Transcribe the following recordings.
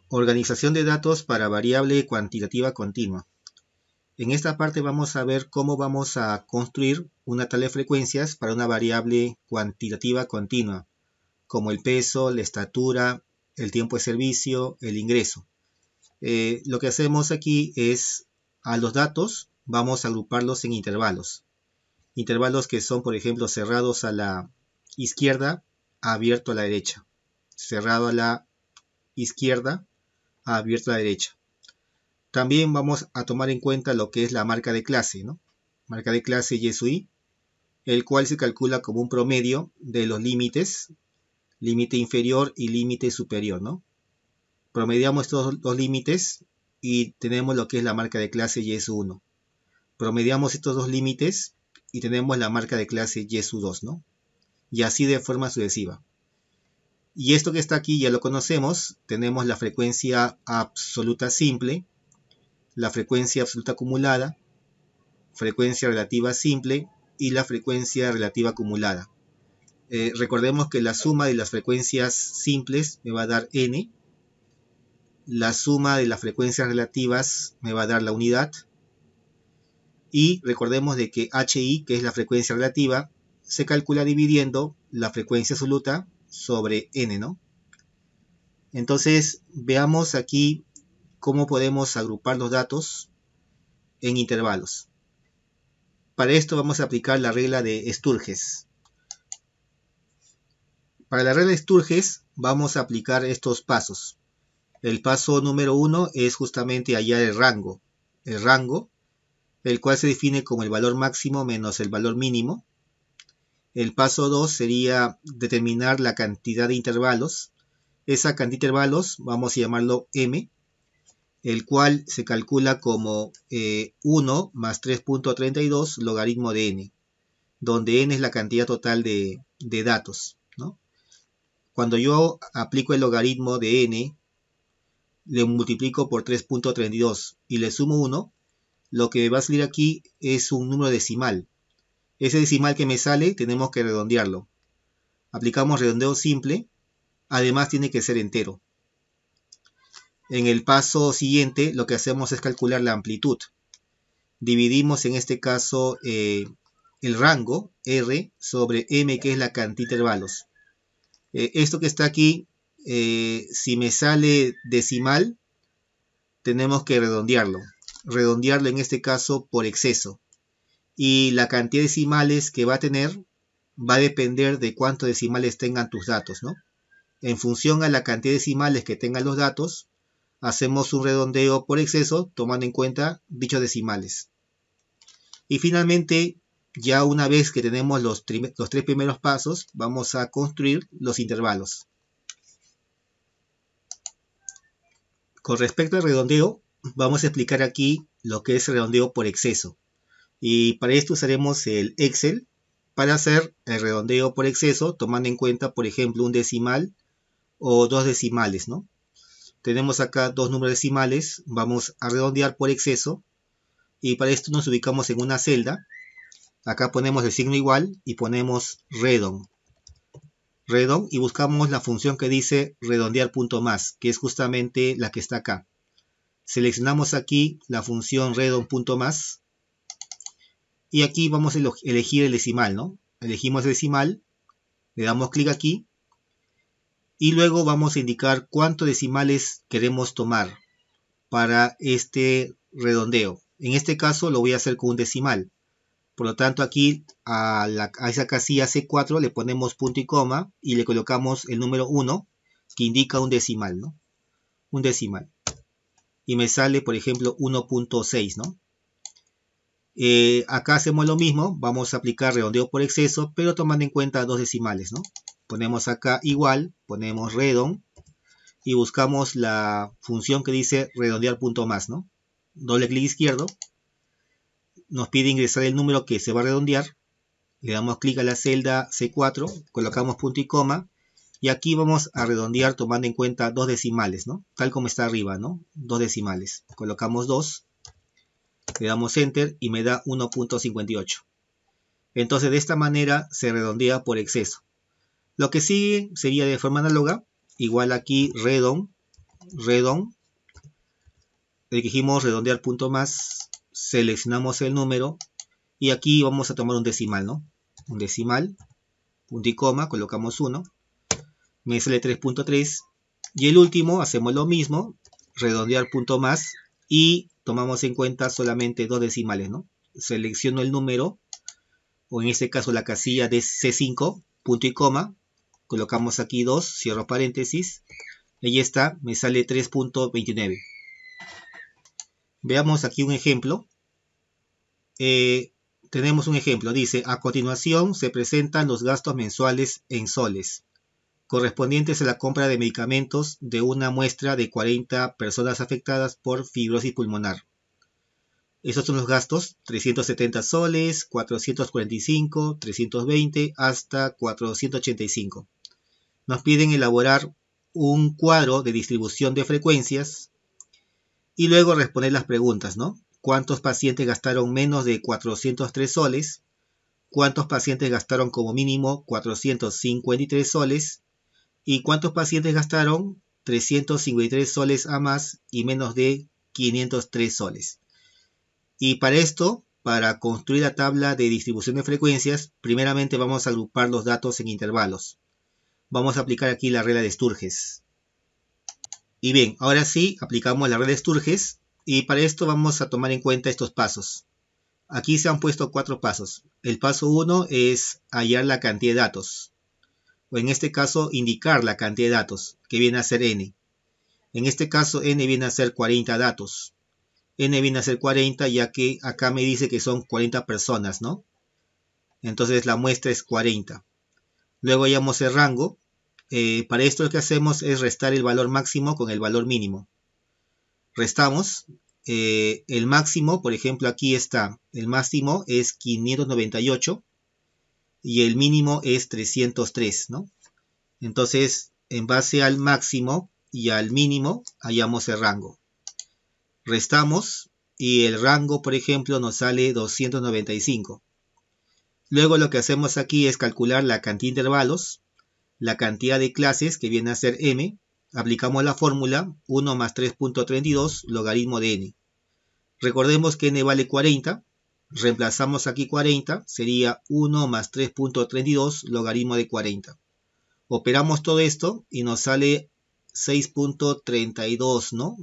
Organización de datos para variable cuantitativa continua. En esta parte vamos a ver cómo vamos a construir una tabla de frecuencias para una variable cuantitativa continua, como el peso, la estatura, el tiempo de servicio, el ingreso. Lo que hacemos aquí es, a los datos vamos a agruparlos en intervalos. Intervalos que son, por ejemplo, cerrados a la izquierda, abierto a la derecha. Cerrado a la izquierda, abierto a la derecha. También vamos a tomar en cuenta lo que es la marca de clase, ¿no? Marca de clase YesUI, el cual se calcula como un promedio de los límites, límite inferior y límite superior, ¿no? Promediamos estos dos límites y tenemos lo que es la marca de clase YesU1. Promediamos estos dos límites y tenemos la marca de clase YesU2, ¿no? Y así de forma sucesiva. Y esto que está aquí ya lo conocemos. Tenemos la frecuencia absoluta simple, la frecuencia absoluta acumulada, frecuencia relativa simple y la frecuencia relativa acumulada. Recordemos que la suma de las frecuencias simples me va a dar n, la suma de las frecuencias relativas me va a dar la unidad, y recordemos de que HI, que es la frecuencia relativa, se calcula dividiendo la frecuencia absoluta sobre n, ¿no? Entonces veamos aquí cómo podemos agrupar los datos en intervalos. Para esto vamos a aplicar la regla de Sturges. Para la regla de Sturges vamos a aplicar estos pasos. El paso número 1 es justamente hallar el rango, el cual se define como el valor máximo menos el valor mínimo. El paso 2 sería determinar la cantidad de intervalos. Esa cantidad de intervalos vamos a llamarlo m, el cual se calcula como 1 más 3.32 logaritmo de n, donde n es la cantidad total de datos, ¿no? Cuando yo aplico el logaritmo de n, le multiplico por 3.32 y le sumo 1, lo que va a salir aquí es un número decimal. Ese decimal que me sale tenemos que redondearlo. Aplicamos redondeo simple, además tiene que ser entero. En el paso siguiente lo que hacemos es calcular la amplitud. Dividimos en este caso el rango R sobre M, que es la cantidad de intervalos. Esto que está aquí, si me sale decimal, tenemos que redondearlo. Redondearlo en este caso por exceso. Y la cantidad de decimales que va a tener va a depender de cuántos decimales tengan tus datos, ¿no? En función a la cantidad de decimales que tengan los datos, hacemos un redondeo por exceso tomando en cuenta dichos decimales. Y finalmente, ya una vez que tenemos los 3 primeros pasos, vamos a construir los intervalos. Con respecto al redondeo, vamos a explicar aquí lo que es redondeo por exceso. Y para esto usaremos el Excel para hacer el redondeo por exceso, tomando en cuenta, por ejemplo, un decimal o dos decimales, ¿no? Tenemos acá dos números decimales, vamos a redondear por exceso, y para esto nos ubicamos en una celda. Acá ponemos el signo igual y ponemos redon, y buscamos la función que dice redondear punto más, que es justamente la que está acá. Seleccionamos aquí la función redon punto más, y aquí vamos a elegir el decimal, ¿no? Elegimos el decimal, le damos clic aquí, y luego vamos a indicar cuántos decimales queremos tomar para este redondeo. En este caso lo voy a hacer con un decimal. Por lo tanto, aquí a esa casilla C4 le ponemos punto y coma y le colocamos el número 1, que indica un decimal, ¿no? Un decimal. Y me sale, por ejemplo, 1.6, ¿no? Acá hacemos lo mismo, vamos a aplicar redondeo por exceso, pero tomando en cuenta dos decimales, ¿no? Ponemos acá igual, ponemos redon y buscamos la función que dice redondear punto más, ¿no? Doble clic izquierdo, nos pide ingresar el número que se va a redondear, le damos clic a la celda C4, colocamos punto y coma, y aquí vamos a redondear tomando en cuenta dos decimales, ¿no? Tal como está arriba, ¿no? Dos decimales. Colocamos 2, le damos enter y me da 1.58. Entonces de esta manera se redondea por exceso. Lo que sigue sería de forma análoga, igual aquí redon, redon, elegimos redondear punto más, seleccionamos el número y aquí vamos a tomar un decimal, ¿no? Un decimal, punto y coma, colocamos 1, me sale 3.3 y el último hacemos lo mismo, redondear punto más y tomamos en cuenta solamente dos decimales, ¿no? Selecciono el número, o en este caso la casilla de C5, punto y coma, colocamos aquí 2, cierro paréntesis, ahí está, me sale 3.29. Veamos aquí un ejemplo. Tenemos un ejemplo, dice, a continuación se presentan los gastos mensuales en soles, correspondientes a la compra de medicamentos de una muestra de 40 personas afectadas por fibrosis pulmonar. Esos son los gastos, 370 soles, 445, 320 hasta 485. Nos piden elaborar un cuadro de distribución de frecuencias y luego responder las preguntas, ¿no? ¿Cuántos pacientes gastaron menos de 403 soles? ¿Cuántos pacientes gastaron como mínimo 453 soles? ¿Y cuántos pacientes gastaron 353 soles a más y menos de 503 soles? Y para esto, para construir la tabla de distribución de frecuencias, primeramente vamos a agrupar los datos en intervalos. Vamos a aplicar aquí la regla de Sturges. Y bien, ahora sí, aplicamos la regla de Sturges y para esto vamos a tomar en cuenta estos pasos. Aquí se han puesto 4 pasos. El paso 1 es hallar la cantidad de datos, o en este caso indicar la cantidad de datos, que viene a ser n. En este caso n viene a ser 40 datos. N viene a ser 40 ya que acá me dice que son 40 personas, ¿no? Entonces la muestra es 40. Luego hallamos el rango. Para esto lo que hacemos es restar el valor máximo con el valor mínimo. Restamos. El máximo, por ejemplo, aquí está. El máximo es 598 y el mínimo es 303, ¿no? Entonces, en base al máximo y al mínimo, hallamos el rango. Restamos y el rango, por ejemplo, nos sale 295. Luego lo que hacemos aquí es calcular la cantidad de intervalos, la cantidad de clases, que viene a ser m. Aplicamos la fórmula 1 más 3.32 logaritmo de n. Recordemos que n vale 40. Reemplazamos aquí 40. Sería 1 más 3.32 logaritmo de 40. Operamos todo esto y nos sale 6.32, ¿no?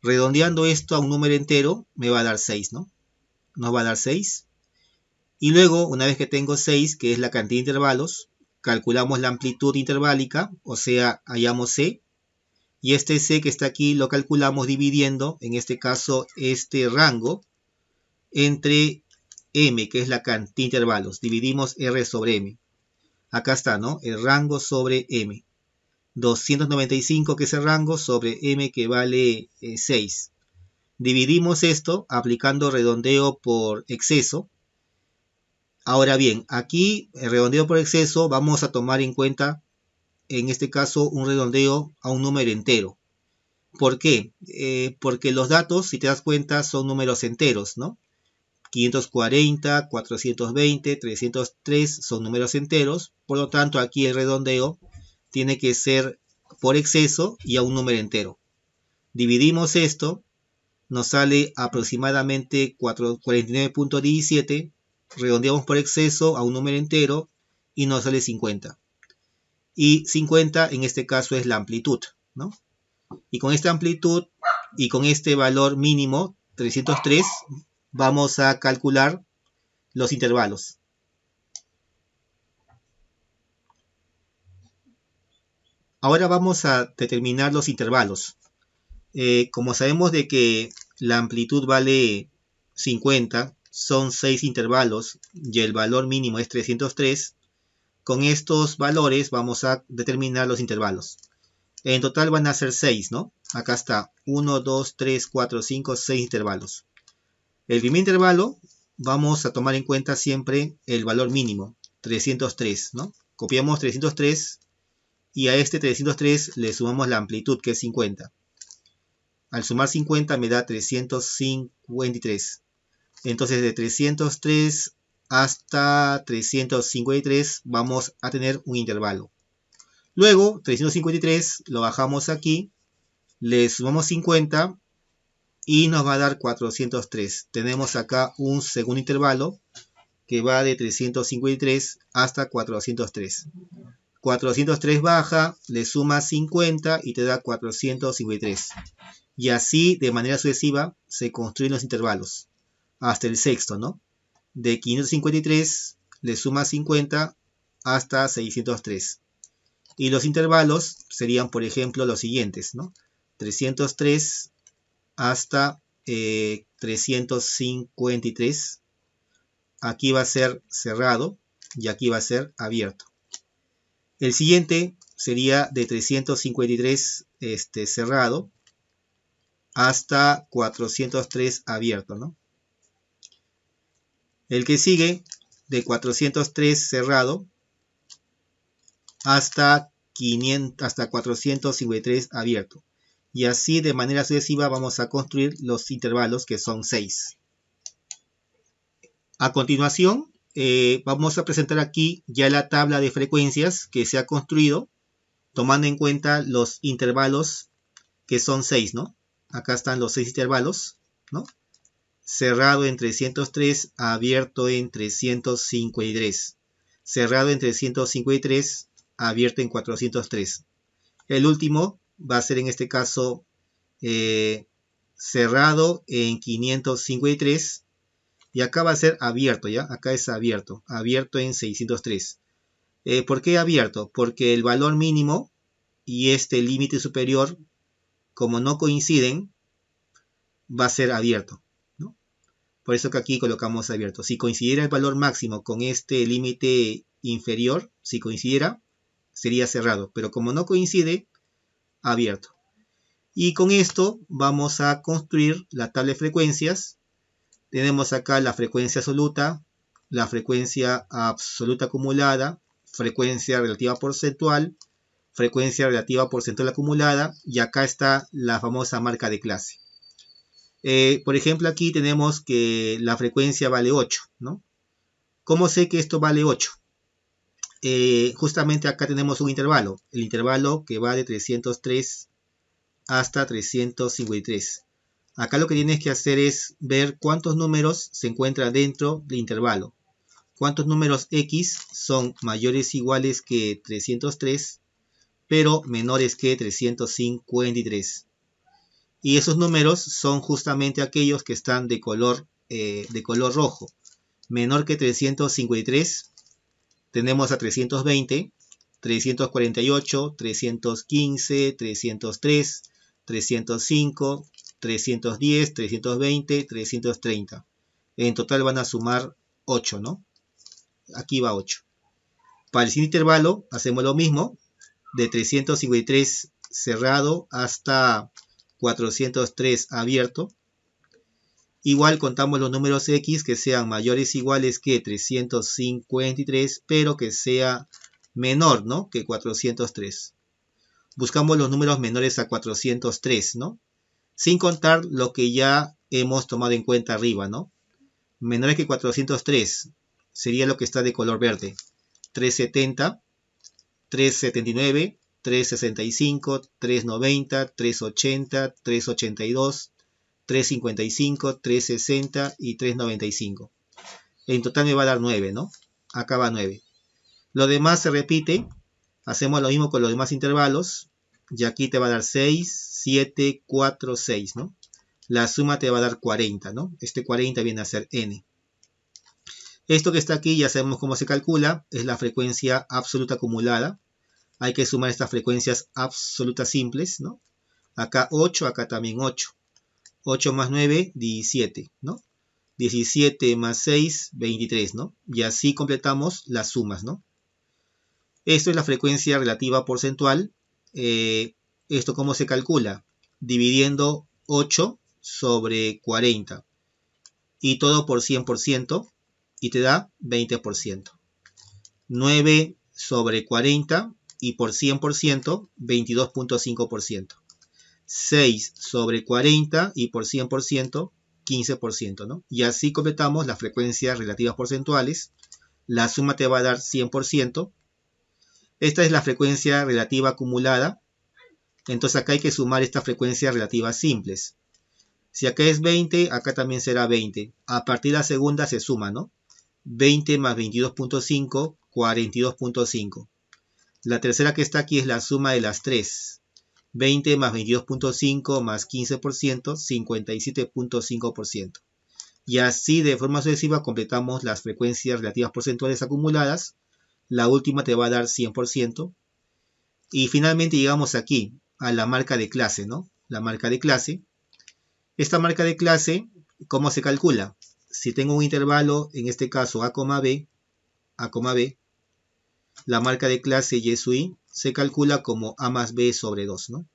Redondeando esto a un número entero, me va a dar 6, ¿no? Nos va a dar 6. Y luego, una vez que tengo 6, que es la cantidad de intervalos, calculamos la amplitud interválica, o sea, hallamos C. Y este C que está aquí lo calculamos dividiendo, en este caso, este rango entre M, que es la cantidad de intervalos. Dividimos R sobre M. Acá está, ¿no? El rango sobre M. 295 que es el rango sobre M que vale 6. Dividimos esto aplicando redondeo por exceso. Ahora bien, aquí el redondeo por exceso vamos a tomar en cuenta, en este caso, un redondeo a un número entero. ¿Por qué? Porque los datos, si te das cuenta, son números enteros, ¿no? 540, 420, 303 son números enteros. Por lo tanto, aquí el redondeo tiene que ser por exceso y a un número entero. Dividimos esto, nos sale aproximadamente 49.17, redondeamos por exceso a un número entero y nos sale 50. Y 50 en este caso es la amplitud, ¿no? Y con esta amplitud y con este valor mínimo, 303, vamos a calcular los intervalos. Ahora vamos a determinar los intervalos. Como sabemos de que la amplitud vale 50, son 6 intervalos y el valor mínimo es 303, con estos valores vamos a determinar los intervalos. En total van a ser 6, ¿no? Acá está 1, 2, 3, 4, 5, 6 intervalos. El primer intervalo vamos a tomar en cuenta siempre el valor mínimo, 303, ¿no? Copiamos 303 y a este 303 le sumamos la amplitud, que es 50. Al sumar 50 me da 353. Entonces de 303 hasta 353 vamos a tener un intervalo. Luego 353 lo bajamos aquí, le sumamos 50 y nos va a dar 403. Tenemos acá un segundo intervalo que va de 353 hasta 403. 403 baja, le sumas 50 y te da 453. Y así, de manera sucesiva, se construyen los intervalos. Hasta el sexto, ¿no? De 553 le sumas 50 hasta 603. Y los intervalos serían, por ejemplo, los siguientes, ¿no? 303 hasta 353. Aquí va a ser cerrado y aquí va a ser abierto. El siguiente sería de 353 cerrado hasta 403 abierto, ¿no? El que sigue de 403 cerrado hasta 453 abierto. Y así de manera sucesiva vamos a construir los intervalos, que son 6. A continuación vamos a presentar aquí ya la tabla de frecuencias que se ha construido tomando en cuenta los intervalos que son 6, ¿no? Acá están los 6 intervalos, ¿no? Cerrado en 303, abierto en 353. Cerrado en 353, abierto en 403. El último va a ser en este caso cerrado en 553 y acá va a ser abierto, ¿ya? Acá es abierto, abierto en 603. ¿Por qué abierto? Porque el valor mínimo y este límite superior, como no coinciden, va a ser abierto, ¿no? Por eso que aquí colocamos abierto. Si coincidiera el valor máximo con este límite inferior, si coincidiera, sería cerrado. Pero como no coincide, abierto. Y con esto vamos a construir la tabla de frecuencias. Tenemos acá la frecuencia absoluta, la frecuencia absoluta acumulada, frecuencia relativa porcentual acumulada, y acá está la famosa marca de clase. Por ejemplo, aquí tenemos que la frecuencia vale 8, ¿no? ¿Cómo sé que esto vale 8? Justamente acá tenemos un intervalo, el intervalo que va de 303 hasta 353. Acá lo que tienes que hacer es ver cuántos números se encuentran dentro del intervalo. Cuántos números X son mayores o iguales que 303, pero menores que 353. Y esos números son justamente aquellos que están de color rojo. Menor que 353, tenemos a 320, 348, 315, 303, 305, 310, 320, 330. En total van a sumar 8, ¿no? Aquí va 8. Para el siguiente intervalo hacemos lo mismo, de 353 cerrado hasta 403 abierto. Igual contamos los números X que sean mayores o iguales que 353, pero que sea menor, ¿no?, que 403. Buscamos los números menores a 403, ¿no? Sin contar lo que ya hemos tomado en cuenta arriba, ¿no? Menores que 403 sería lo que está de color verde. 370, 379, 365, 390, 380, 382, 355, 360 y 395. En total me va a dar 9, ¿no? Acá va 9. Lo demás se repite. Hacemos lo mismo con los demás intervalos. Y aquí te va a dar 6, 7, 4, 6, ¿no? La suma te va a dar 40, ¿no? Este 40 viene a ser n. Esto que está aquí ya sabemos cómo se calcula. Es la frecuencia absoluta acumulada. Hay que sumar estas frecuencias absolutas simples, ¿no? Acá 8, acá también 8. 8 más 9, 17, ¿no? 17 más 6, 23, ¿no? Y así completamos las sumas, ¿no? Esto es la frecuencia relativa porcentual. ¿Esto cómo se calcula? Dividiendo 8 sobre 40. Y todo por 100%. Y te da 20%. 9 sobre 40 y por 100%, 22.5%. 6 sobre 40 y por 100%, 15%, ¿no? Y así completamos las frecuencias relativas porcentuales. La suma te va a dar 100%. Esta es la frecuencia relativa acumulada. Entonces acá hay que sumar estas frecuencias relativas simples. Si acá es 20, acá también será 20. A partir de la segunda se suma, ¿no? 20 más 22.5, 42.5. La tercera que está aquí es la suma de las tres. 20 más 22.5 más 15%, 57.5%. Y así de forma sucesiva completamos las frecuencias relativas porcentuales acumuladas. La última te va a dar 100%. Y finalmente llegamos aquí, a la marca de clase, ¿no? La marca de clase. Esta marca de clase, ¿cómo se calcula? Si tengo un intervalo, en este caso A, B, la marca de clase Y sub I se calcula como A más B sobre 2, ¿no?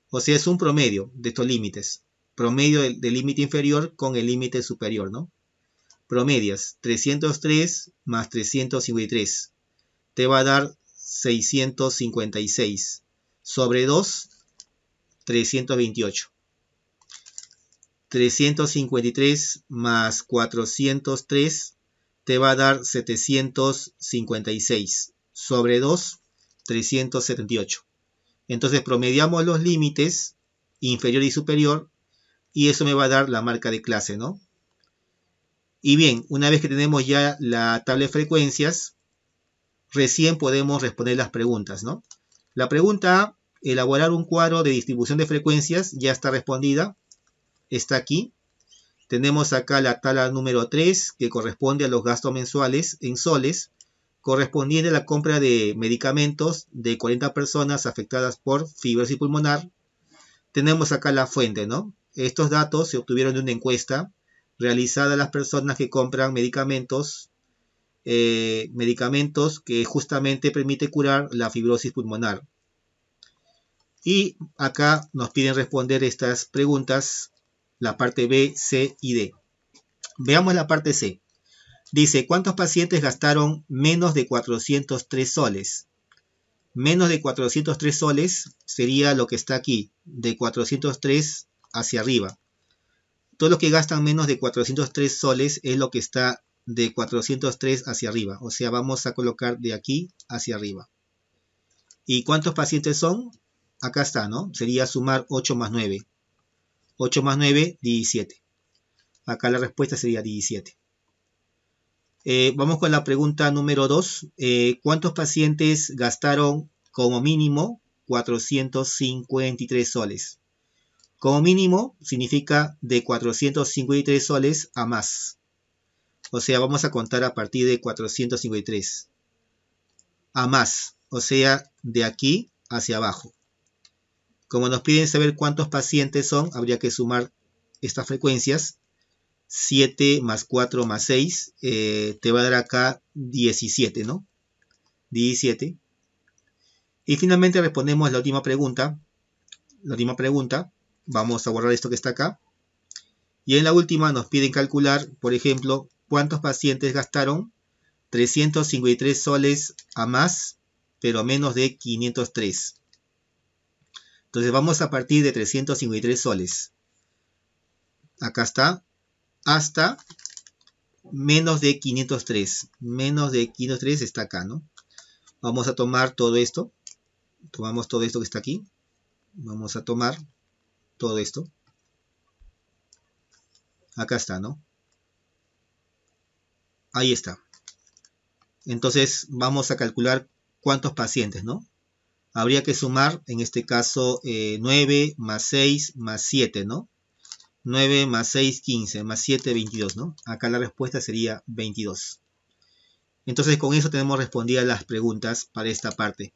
O sea, es un promedio de estos límites. Promedio del límite inferior con el límite superior, ¿no? Promedias 303 más 353. Te va a dar 656. Sobre 2, 328. 353 más 403 te va a dar 756. Sobre 2, 378. Entonces promediamos los límites inferior y superior y eso me va a dar la marca de clase, ¿no? Y bien, una vez que tenemos ya la tabla de frecuencias, recién podemos responder las preguntas, ¿no? La pregunta A, elaborar un cuadro de distribución de frecuencias, ya está respondida. Está aquí. Tenemos acá la tabla número 3, que corresponde a los gastos mensuales en soles, correspondiente a la compra de medicamentos de 40 personas afectadas por fibrosis pulmonar. Tenemos acá la fuente, ¿no? Estos datos se obtuvieron de una encuesta realizada a las personas que compran medicamentos que justamente permite curar la fibrosis pulmonar. Y acá nos piden responder estas preguntas, la parte B, C y D. Veamos la parte C. Dice, ¿cuántos pacientes gastaron menos de 403 soles? Menos de 403 soles sería lo que está aquí, de 403 hacia arriba. Todo lo que gastan menos de 403 soles es lo que está de 403 hacia arriba. O sea, vamos a colocar de aquí hacia arriba. ¿Y cuántos pacientes son? Acá está, ¿no? Sería sumar 8 más 9. 8 más 9, 17. Acá la respuesta sería 17. Vamos con la pregunta número 2. ¿Cuántos pacientes gastaron como mínimo 453 soles? Como mínimo significa de 453 soles a más. O sea, vamos a contar a partir de 453. A más. O sea, de aquí hacia abajo. Como nos piden saber cuántos pacientes son, habría que sumar estas frecuencias. 7 más 4 más 6 te va a dar acá 17, ¿no? 17. Y finalmente respondemos la última pregunta. Vamos a borrar esto que está acá. Y en la última nos piden calcular, por ejemplo, cuántos pacientes gastaron 353 soles a más, pero menos de 503. Entonces vamos a partir de 353 soles. Acá está. Hasta menos de 503. Menos de 503 está acá, ¿no? Vamos a tomar todo esto. Tomamos todo esto que está aquí. Vamos a tomar todo esto. Acá está, ¿no? Ahí está. Entonces vamos a calcular cuántos pacientes, ¿no? Habría que sumar, en este caso, 9 más 6 más 7, ¿no? 9 más 6, 15, más 7, 22, ¿no? Acá la respuesta sería 22. Entonces con eso tenemos respondidas las preguntas para esta parte.